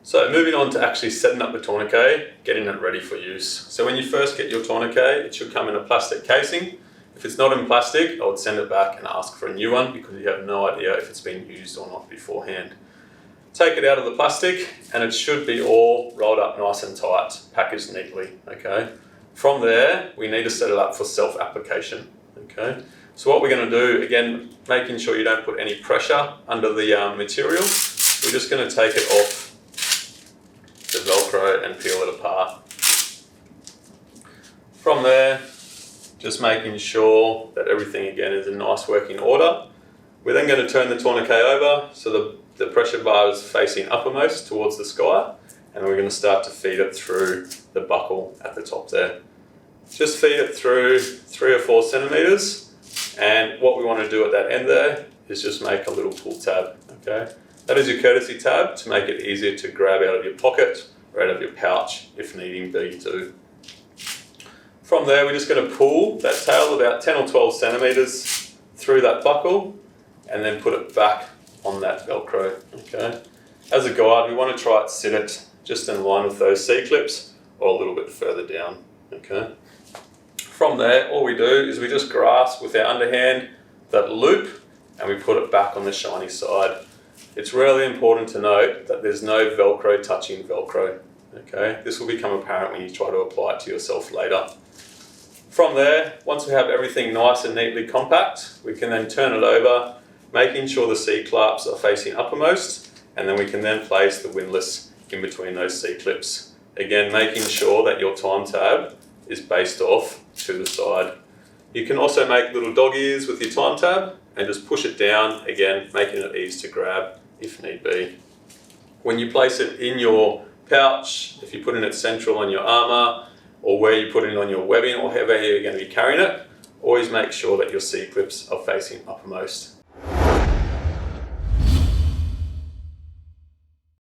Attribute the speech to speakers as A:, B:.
A: So moving on to actually setting up the tourniquet, getting it ready for use. So when you first get your tourniquet, it should come in a plastic casing. If it's not in plastic, I would send it back and ask for a new one because you have no idea if it's been used or not beforehand. Take it out of the plastic and it should be all rolled up nice and tight, packaged neatly, okay? From there, we need to set it up for self-application, okay? So what we're going to do, again, making sure you don't put any pressure under the material, we're just going to take it off the Velcro and peel it apart. From there, just making sure that everything again is in nice working order. We're then going to turn the tourniquet over so the pressure bar is facing uppermost towards the sky, and we're going to start to feed it through the buckle at the top there. Just feed it through 3 or 4 centimeters, and what we want to do at that end there is just make a little pull tab, okay? That is your courtesy tab to make it easier to grab out of your pocket or out of your pouch if needing be to. From there, we're just going to pull that tail about 10 or 12 centimeters through that buckle and then put it back on that Velcro, okay? As a guide, we want to try to sit it just in line with those C-clips or a little bit further down, okay? From there, all we do is we just grasp with our underhand that loop and we put it back on the shiny side. It's really important to note that there's no Velcro touching Velcro, okay? This will become apparent when you try to apply it to yourself later. From there, once we have everything nice and neatly compact, we can then turn it over, making sure the C-clasps are facing uppermost, and then we can then place the windlass in between those C-clips. Again, making sure that your time tab is based off to the side. You can also make little dog ears with your time tab and just push it down, again, making it easy to grab if need be. When you place it in your pouch, if you put it central on your armour, or where you put it on your webbing, or however you're going to be carrying it, always make sure that your C-clips are facing uppermost.